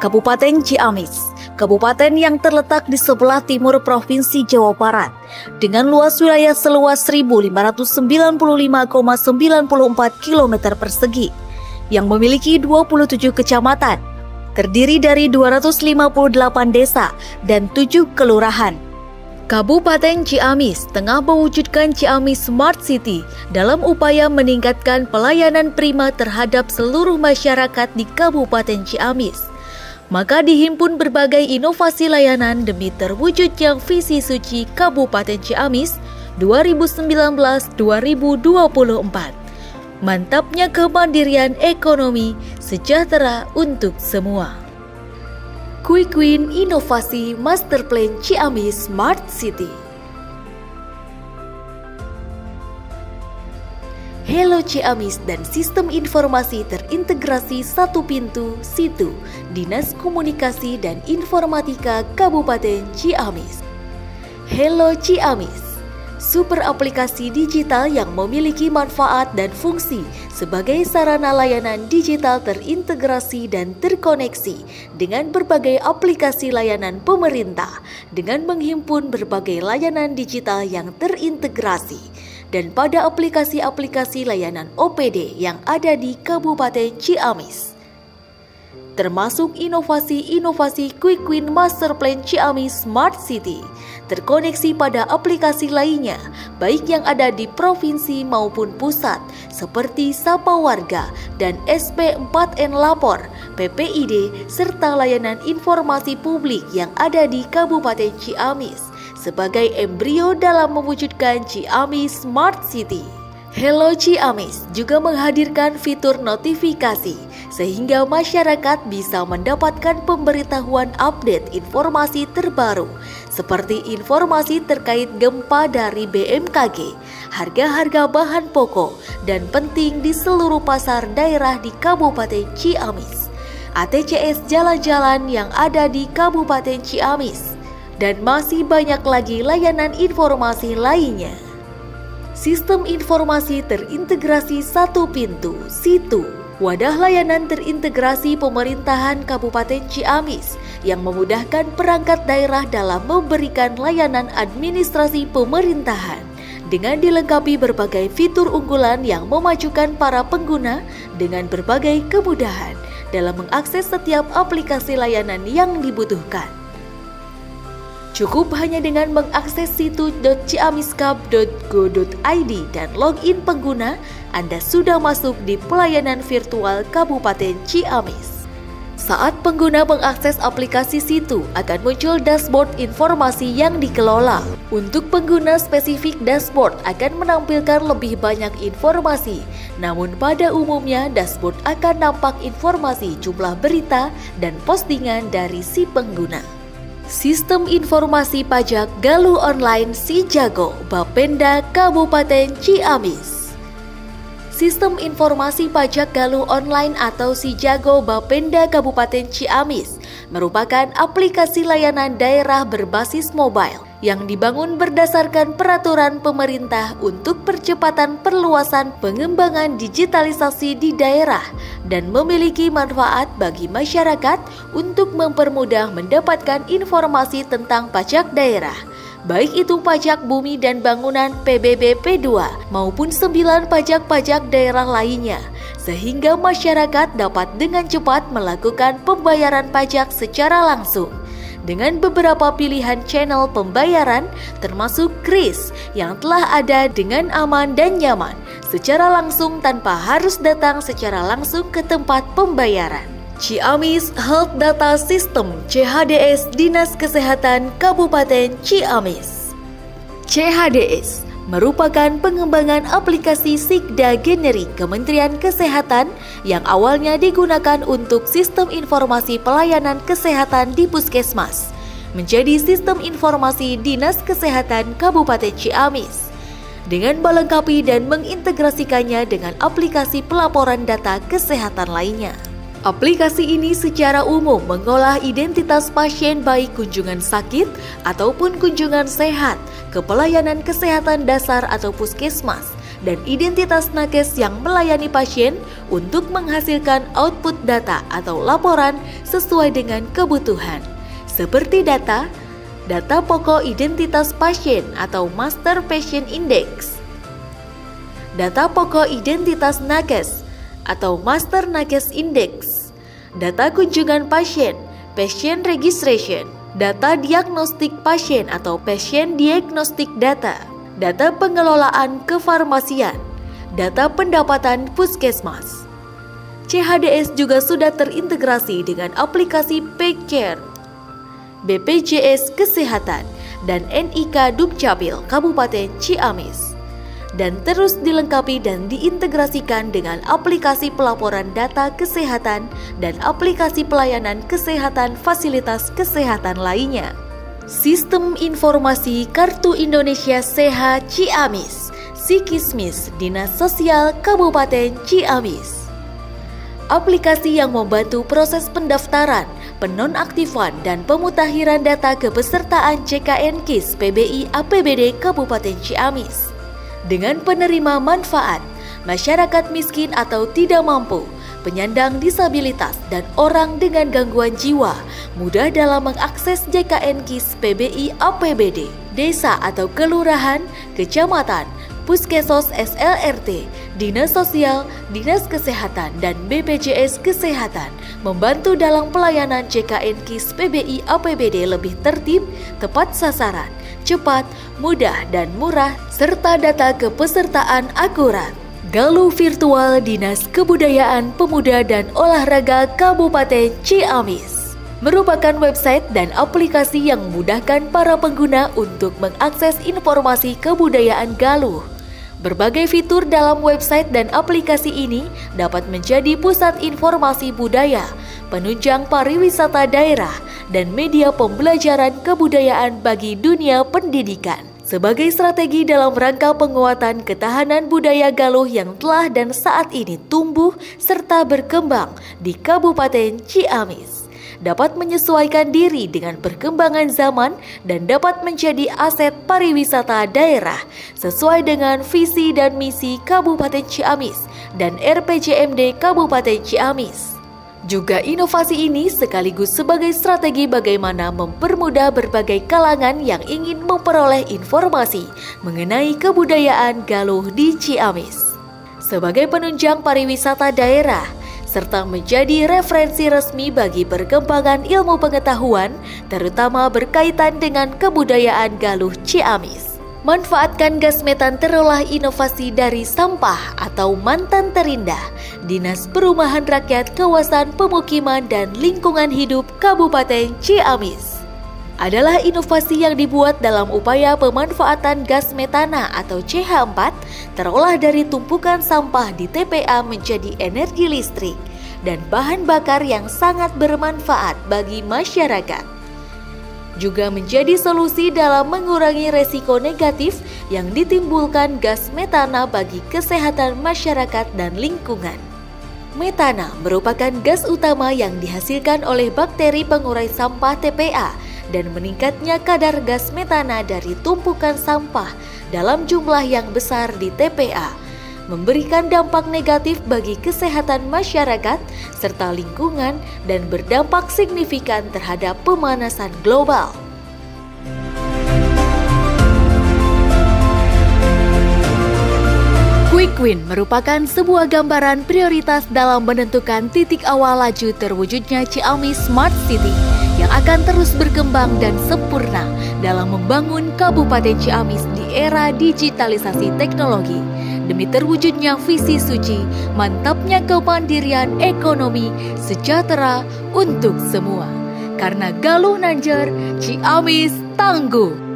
Kabupaten Ciamis, kabupaten yang terletak di sebelah timur Provinsi Jawa Barat, dengan luas wilayah seluas 1.595,94 km persegi, yang memiliki 27 kecamatan, terdiri dari 258 desa dan 7 kelurahan. Kabupaten Ciamis tengah mewujudkan Ciamis Smart City dalam upaya meningkatkan pelayanan prima terhadap seluruh masyarakat di Kabupaten Ciamis. Maka dihimpun berbagai inovasi layanan demi terwujudnya visi suci Kabupaten Ciamis 2019-2024. Mantapnya kemandirian ekonomi sejahtera untuk semua. Quick Win Inovasi Master Plan Ciamis Smart City. Hello Ciamis dan Sistem Informasi Terintegrasi Satu Pintu SITU Dinas Komunikasi dan Informatika Kabupaten Ciamis. Hello Ciamis, super aplikasi digital yang memiliki manfaat dan fungsi sebagai sarana layanan digital terintegrasi dan terkoneksi dengan berbagai aplikasi layanan pemerintah dengan menghimpun berbagai layanan digital yang terintegrasi dan pada aplikasi-aplikasi layanan OPD yang ada di Kabupaten Ciamis. Termasuk inovasi-inovasi Quick Win Master Plan Ciamis Smart City, terkoneksi pada aplikasi lainnya, baik yang ada di provinsi maupun pusat, seperti Sapa Warga dan SP4N Lapor, PPID, serta layanan informasi publik yang ada di Kabupaten Ciamis, sebagai embrio dalam mewujudkan Ciamis Smart City. Hello Ciamis juga menghadirkan fitur notifikasi sehingga masyarakat bisa mendapatkan pemberitahuan update informasi terbaru seperti informasi terkait gempa dari BMKG, harga-harga bahan pokok, dan penting di seluruh pasar daerah di Kabupaten Ciamis, ATCS jalan-jalan yang ada di Kabupaten Ciamis, dan masih banyak lagi layanan informasi lainnya. Sistem Informasi Terintegrasi Satu Pintu SITU, wadah layanan terintegrasi pemerintahan Kabupaten Ciamis yang memudahkan perangkat daerah dalam memberikan layanan administrasi pemerintahan dengan dilengkapi berbagai fitur unggulan yang memajukan para pengguna dengan berbagai kemudahan dalam mengakses setiap aplikasi layanan yang dibutuhkan. Cukup hanya dengan mengakses situ.ciamiskab.go.id dan login pengguna, Anda sudah masuk di pelayanan virtual Kabupaten Ciamis. Saat pengguna mengakses aplikasi situ, akan muncul dashboard informasi yang dikelola. Untuk pengguna spesifik, dashboard akan menampilkan lebih banyak informasi. Namun pada umumnya, dashboard akan nampak informasi jumlah berita dan postingan dari si pengguna. Sistem Informasi Pajak Galuh Online Sijago Bapenda Kabupaten Ciamis. Sistem Informasi Pajak Galuh Online atau Sijago Bapenda Kabupaten Ciamis merupakan aplikasi layanan daerah berbasis mobile yang dibangun berdasarkan peraturan pemerintah untuk percepatan perluasan pengembangan digitalisasi di daerah dan memiliki manfaat bagi masyarakat untuk mempermudah mendapatkan informasi tentang pajak daerah, baik itu pajak bumi dan bangunan PBB P2 maupun 9 pajak-pajak daerah lainnya, sehingga masyarakat dapat dengan cepat melakukan pembayaran pajak secara langsung. Dengan beberapa pilihan channel pembayaran termasuk KRIS yang telah ada dengan aman dan nyaman secara langsung tanpa harus datang secara langsung ke tempat pembayaran. Ciamis Health Data System CHDS Dinas Kesehatan Kabupaten Ciamis. CHDS merupakan pengembangan aplikasi Sikda generik Kementerian Kesehatan yang awalnya digunakan untuk sistem informasi pelayanan kesehatan di Puskesmas, menjadi sistem informasi Dinas Kesehatan Kabupaten Ciamis, dengan melengkapi dan mengintegrasikannya dengan aplikasi pelaporan data kesehatan lainnya. Aplikasi ini secara umum mengolah identitas pasien baik kunjungan sakit ataupun kunjungan sehat ke pelayanan kesehatan dasar atau puskesmas dan identitas nakes yang melayani pasien untuk menghasilkan output data atau laporan sesuai dengan kebutuhan, seperti data pokok identitas pasien atau Master Patient Index, data pokok identitas nakes atau Master Nakes Index, data kunjungan pasien, Patient Registration, data diagnostik pasien atau Patient Diagnostic Data, data pengelolaan kefarmasian, data pendapatan puskesmas. CHDS juga sudah terintegrasi dengan aplikasi PackCare, BPJS Kesehatan, dan NIK Dukcapil Kabupaten Ciamis, dan terus dilengkapi dan diintegrasikan dengan aplikasi pelaporan data kesehatan dan aplikasi pelayanan kesehatan fasilitas kesehatan lainnya. Sistem Informasi Kartu Indonesia Sehat Ciamis, Sikismis Dinas Sosial Kabupaten Ciamis. Aplikasi yang membantu proses pendaftaran, penonaktifan, dan pemutakhiran data kepesertaan CKN KIS PBI APBD Kabupaten Ciamis. Dengan penerima manfaat, masyarakat miskin atau tidak mampu, penyandang disabilitas, dan orang dengan gangguan jiwa mudah dalam mengakses JKN KIS PBI APBD. Desa atau kelurahan, kecamatan, Puskesos SLRT, Dinas Sosial, Dinas Kesehatan, dan BPJS Kesehatan membantu dalam pelayanan JKN KIS PBI APBD lebih tertib, tepat sasaran, cepat, mudah, dan murah, serta data kepesertaan akurat. Galuh Virtual Dinas Kebudayaan Pemuda dan Olahraga Kabupaten Ciamis merupakan website dan aplikasi yang memudahkan para pengguna untuk mengakses informasi kebudayaan Galuh. Berbagai fitur dalam website dan aplikasi ini dapat menjadi pusat informasi budaya, penunjang pariwisata daerah, dan media pembelajaran kebudayaan bagi dunia pendidikan. Sebagai strategi dalam rangka penguatan ketahanan budaya Galuh yang telah dan saat ini tumbuh serta berkembang di Kabupaten Ciamis, dapat menyesuaikan diri dengan perkembangan zaman dan dapat menjadi aset pariwisata daerah sesuai dengan visi dan misi Kabupaten Ciamis dan RPJMD Kabupaten Ciamis. Juga inovasi ini sekaligus sebagai strategi bagaimana mempermudah berbagai kalangan yang ingin memperoleh informasi mengenai kebudayaan Galuh di Ciamis. Sebagai penunjang pariwisata daerah, serta menjadi referensi resmi bagi perkembangan ilmu pengetahuan, terutama berkaitan dengan kebudayaan Galuh Ciamis. Manfaatkan gas metan terolah inovasi dari sampah atau mantan terindah. Dinas Perumahan Rakyat Kawasan Pemukiman dan Lingkungan Hidup Kabupaten Ciamis adalah inovasi yang dibuat dalam upaya pemanfaatan gas metana atau CH4 terolah dari tumpukan sampah di TPA menjadi energi listrik dan bahan bakar yang sangat bermanfaat bagi masyarakat. Juga menjadi solusi dalam mengurangi resiko negatif yang ditimbulkan gas metana bagi kesehatan masyarakat dan lingkungan. Metana merupakan gas utama yang dihasilkan oleh bakteri pengurai sampah TPA dan meningkatnya kadar gas metana dari tumpukan sampah dalam jumlah yang besar di TPA memberikan dampak negatif bagi kesehatan masyarakat serta lingkungan dan berdampak signifikan terhadap pemanasan global. Quick Win merupakan sebuah gambaran prioritas dalam menentukan titik awal laju terwujudnya Ciamis Smart City yang akan terus berkembang dan sempurna dalam membangun Kabupaten Ciamis di era digitalisasi teknologi demi terwujudnya visi suci, mantapnya kemandirian ekonomi sejahtera untuk semua. Karena Galuh Nanjer, Ciamis tangguh.